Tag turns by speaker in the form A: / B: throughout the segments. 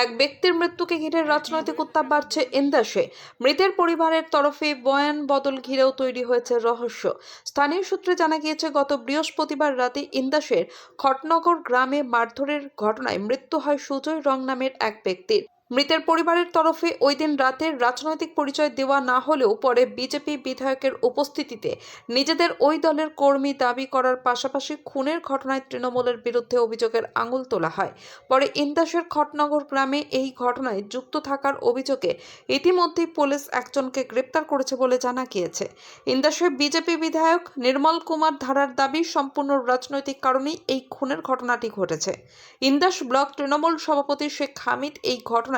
A: এক ব্যক্তির মৃত্যুকে ঘিরে রাজনৈতিক উত্তাপ বাড়ছে ইন্দাসে। মৃতের পরিবারের তরফে বয়ান বদল ঘিরেও তৈরি হয়েছে রহস্য। স্থানীয় সূত্রে জানা গিয়েছে, গত বৃহস্পতিবার রাতে ইন্দাসের খটনগর গ্রামে মারধরের ঘটনায় মৃত্যু হয় সুজয় রং নামের এক ব্যক্তির। মৃতের পরিবারের তরফে ওই দিন রাতের রাজনৈতিক পরিচয় দেওয়া না হলেও পরে বিজেপি বিধায়কের উপস্থিতিতে নিজেদের ওই দলের কর্মী দাবি করার পাশাপাশি খুনের ঘটনায় তৃণমূলের বিরুদ্ধে অভিযোগের আঙুল তোলা হয়। পরে ইন্দাসের খটনগর গ্রামে এই ঘটনায় যুক্ত থাকার অভিযোগে ইতিমধ্যেই পুলিশ একজনকে গ্রেপ্তার করেছে বলে জানা গিয়েছে। ইন্দাসের বিজেপি বিধায়ক নির্মল কুমার ধারার দাবি, সম্পূর্ণ রাজনৈতিক কারণেই এই খুনের ঘটনাটি ঘটেছে। ইন্দাস ব্লক তৃণমূল সভাপতি শেখ হামিদ এই ঘটনায়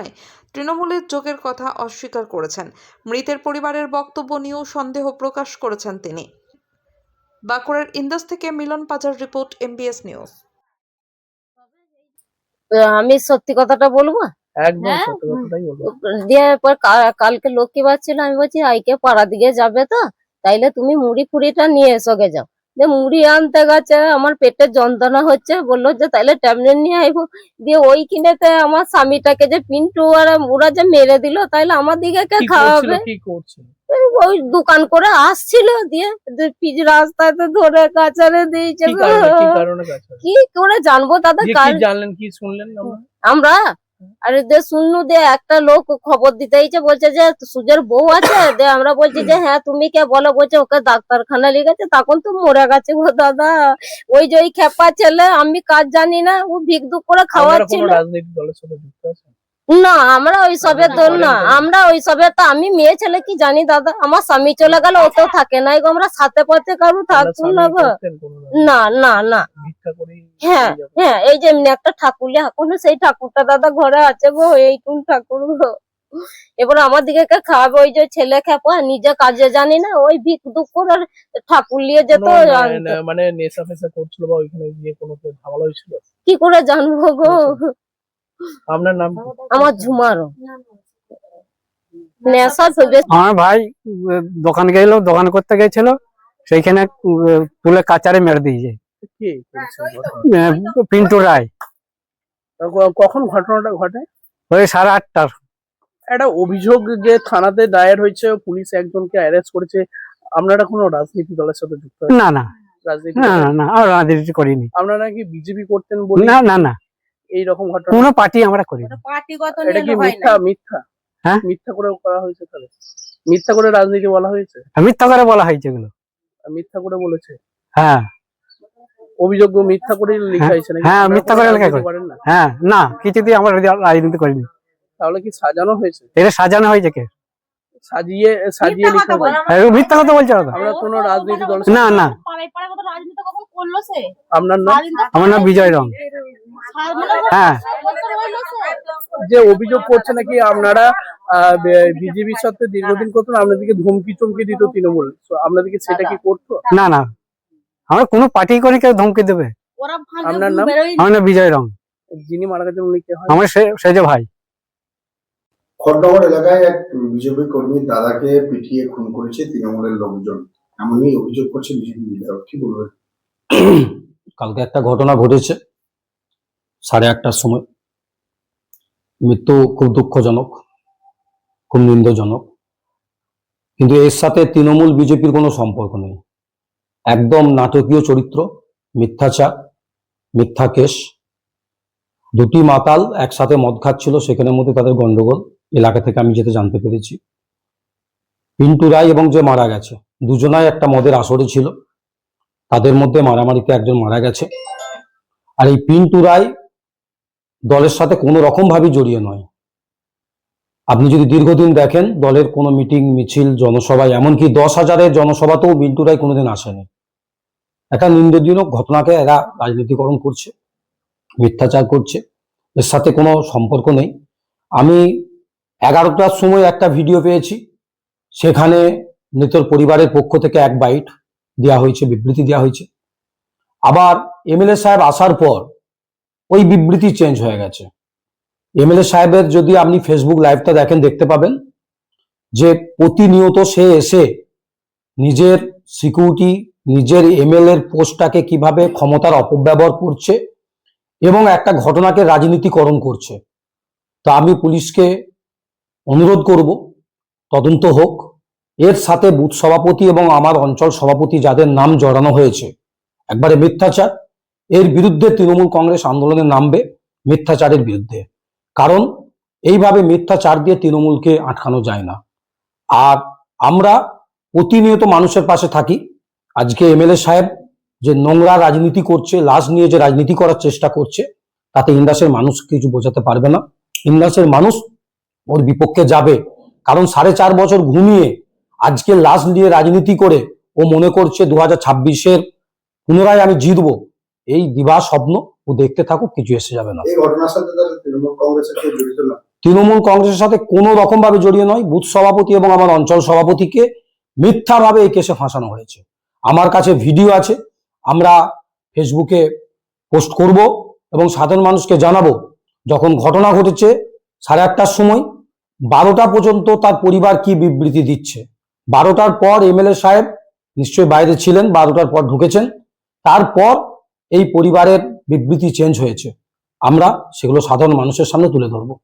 A: তৃণমূলের যোগের কথা অস্বীকার করেছেন। মৃতের পরিবারের বক্তব্য নিয়েও সন্দেহ প্রকাশ করেছেন তিনি। বাঁকুড়ার ইন্দাস থেকে মিলন পাজার রিপোর্ট, MBS নিউজ।
B: আমি সত্যি কথাটা বলবো।
C: একদম সত্যি কথাটাই বলবো।
B: দিয়ে পর কালকে লক্ষ্মী বার ছিল, আমি বলছি আইকে পাড়া দিকে যাবে তো, তাইলে তুমি মুড়ি ফুড়িটা নিয়ে এসো গে যাও। যে মুড়ি আনতে গেছে, আমার পেটে যন্ত্রণা হচ্ছে, বললো যে তাইলে ট্যাবলেট নিয়ে আইবো। দিয়ে ওই কিনেতে আমার স্বামীটাকে যে পিন্টু আর ওরা যে মেরে দিল, তাইলে আমার দিকে কে খাওয়াবে?
C: কি করছিল?
B: ওই দোকান করে আসছিল, দিয়ে পিচ রাস্তাতে ধরে কাছারে দিয়েছে। কি করে জানবো দাদা?
C: জানলেন কি শুনলেন
B: আমরা? আরে দে শুনলু, দে একটা লোক খবর দিতে হয়েছে, বলছে যে সুজের বউ আছে। দে আমরা বলছি যে হ্যাঁ তুমি কে বলো? বলছে ওকে ডাক্তারখানা লিখেছে, তখন তো মরে গেছে গো দাদা। ওই যে ওই খেপা ছেলে, আমি কাজ জানি না, ও ভিক দুঃখ করে খাওয়াচ্ছিল।
C: রাজনৈতিক দলের সাথে যুক্ত আছেন?
B: না, আমরা ওই সবের দল না, আমরা ওই সবের তো আমি মেয়ে ছেলে কি জানি দাদা। আমার স্বামী চলে গেল, ওতেও থাকে নাই গো, আমরা সাথে পথে কারু থাকতুম না গো। না না না, হ্যাঁ হ্যাঁ, এই যে এমনি একটা ঠাকুর এখনো সেই ঠাকুরটা দাদা ঘরে আছে গো, এইটুন ঠাকুর গো। এবার আমার দিকে কে খাওয়াবে? ওই যে ছেলে খেপা, নিজে কাজে জানি না, ওই ভিক দুঃখ আর ঠাকুর নিয়ে যেত।
C: মানে নেশা ফেশা করছিল বা ওইখানে গিয়ে কোনো ঝামেলা হয়েছিল?
B: কি করে জানবো গো?
C: আপনার নাম?
B: আমার ঝুমারো।
D: আমার ভাই দোকান গেল, দোকান করতে গেছিল, সেইখানে তুলে কাচারে মেরে দিয়েছে। পিন্টু রায়।
C: কখন ঘটনাটা ঘটে?
D: ওই 8:30টার।
C: একটা অভিযোগ যে থানাতে দায়ের হয়েছে, পুলিশ একজনকে অ্যারেস্ট করেছে। আপনারা কোনো রাজনীতি দলের সাথে যুক্ত?
D: না না, রাজনীতি করিনি।
C: আপনারা কি বিজেপি করতেন বলে?
D: না না না,
C: এইরকম ঘটনা
D: কোনো পার্টি আমরা করি না।
C: এটা কি মিথ্যা? মিথ্যা?
D: হ্যাঁ,
C: মিথ্যা করে করা হয়েছে। তাহলে মিথ্যা করে রাজনীতি বলা হয়েছে?
D: মিথ্যা করে বলা হয়েছে এগুলো।
C: মিথ্যা করে বলেছে?
D: হ্যাঁ,
C: অভিযোগ মিথ্যা করে লেখা হয়েছে নাকি?
D: হ্যাঁ, মিথ্যা করে লেখা করেন না। হ্যাঁ, না, কিছুতেই আমরা রাজনীতি করিনি।
C: তাহলে কি সাজানো হয়েছে?
D: এটা সাজানো হয়েছে কে?
C: সাজিয়ে সাজিয়ে লিখতে হবে।
D: মিথ্যা কথা বলছে দাদা।
C: আমরা কোনো রাজনীতি দল?
D: না না।
C: আপনার নাম?
D: আমার নাম বিজয় রং। হ্যাঁ,
C: যে অভিযোগ করছে নাকি আপনারা বিজেপির সাথে দীর্ঘদিন করতেন, আপনাদেরকে ধমকি চমকি দিত তৃণমূল, আপনাদেরকে সেটা কি করতো?
D: না না, আমরা কোনো পার্টি করে কেউ ধমকি দেবে?
C: আপনার নাম?
D: আমার নাম বিজয় রং।
C: যিনি মারা গেছেন উনি কে হয়?
D: আমার সেজ ভাই।
E: খড়নগর এলাকায় এক বিজেপি কর্মীর দাদাকে পিটিয়ে খুন করেছে তৃণমূলের লোকজন, এমনই অভিযোগ করছে বিজেপি বিধায়ক। কি বলবেন?
F: কালকে একটা ঘটনা ঘটেছে 8:30টার সময়। মৃত্যু খুব দুঃখজনক, খুব নিন্দজনক, কিন্তু এর সাথে তৃণমূল বিজেপির কোনো সম্পর্ক নেই। একদম নাটকীয় চরিত্র, মিথ্যাচার, মিথ্যা কেস। দুটি মাতাল একসাথে মদ খাচ্ছিল, সেখানের মধ্যে তাদের গন্ডগোল। এলাকা থেকে আমি যেটা জানতে পেরেছি, পিন্টু রায় এবং যে মারা গেছে, দুজনাই একটা মদের আসরে ছিল, তাদের মধ্যে মারামারিতে একজন মারা গেছে। আর এই পিন্টু রায় দলের সাথে কোনো রকম ভাবে জড়িয়ে নয়। আপনি যদি দীর্ঘদিন দেখেন, দলের কোনো মিটিং মিছিল জনসভায়, এমনকি 10,000-এর জনসভাতেও পিন্টু রায় কোনোদিন আসেনি। একটা নিন্দনীয় ঘটনাকে এরা রাজনীতিকরণ করছে, মিথ্যাচার করছে, এর সাথে কোনো সম্পর্ক নেই। আমি 11টার সময় একটা ভিডিও পেয়েছি, সেখানে মৃতের পরিবারের পক্ষ থেকে 1 বাইট দেওয়া হয়েছে, বিবৃতি দেওয়া হয়েছে। আবার MLA সাহেব আসার পর ওই বিবৃতি চেঞ্জ হয়ে গেছে। MLA সাহেবের যদি আপনি ফেসবুক লাইভটা দেখেন, দেখতে পাবেন যে প্রতিনিয়ত সে এসে নিজের সিকিউরিটি, নিজের MLA এর পোস্টটাকে কিভাবে ক্ষমতার অপব্যবহার করছে এবং একটা ঘটনাকে রাজনীতিকরণ করছে। তো আমি পুলিশকে অনুরোধ করব তদন্ত হোক, এর সাথে বুথ সভাপতি এবং আমার অঞ্চল সভাপতি যাদের নাম জড়ানো হয়েছে একবারে মিথ্যাচার, এর বিরুদ্ধে তৃণমূল কংগ্রেস আন্দোলনে নামবে, মিথ্যাচারের বিরুদ্ধে। কারণ এইভাবে মিথ্যাচার দিয়ে তৃণমূলকে আটকানো যায় না। আর আমরা প্রতিনিয়ত মানুষের পাশে থাকি। আজকে এমএলএ সাহেব যে নোংরা রাজনীতি করছে, লাশ নিয়ে যে রাজনীতি করার চেষ্টা করছে, তাতে ইন্দাসের মানুষ কিছু বোঝাতে পারবে না। ইন্দাসের মানুষ ওর বিপক্ষে যাবে, কারণ 4.5 বছর ঘুমিয়ে আজকে লাশ নিয়ে রাজনীতি করে ও মনে করছে 2026-এর পুনরায় আমি জিতবো। এই দিবা স্বপ্ন ও দেখতে থাকুক, কিছু এসে যাবে না।
E: এই ঘটনার সাথে তাহলে তৃণমূল কংগ্রেসের কেউ জড়িত না?
F: তৃণমূল কংগ্রেসের সাথে কোনো রকম ভাবে জড়িয়ে নয়। বুথ সভাপতি এবং আমার অঞ্চল সভাপতিকে মিথ্যাভাবে এই কেসে ফাঁসানো হয়েছে। আমার কাছে ভিডিও আছে, আমরা ফেসবুকে পোস্ট করব এবং সাধারণ মানুষকে জানাবো। যখন ঘটনা ঘটেছে 8:30টার সময়, 12টা পর্যন্ত তার পরিবার কি বিবৃতি দিচ্ছে। 12টার পর এমএলএ সাহেব নিশ্চয়ই বাইরে ছিলেন, 12টার পর ঢুকেছেন, তারপর এই পরিবারের বিবৃতি চেঞ্জ হয়েছে। আমরা সেগুলো সাধারণ মানুষের সামনে তুলে ধরবো।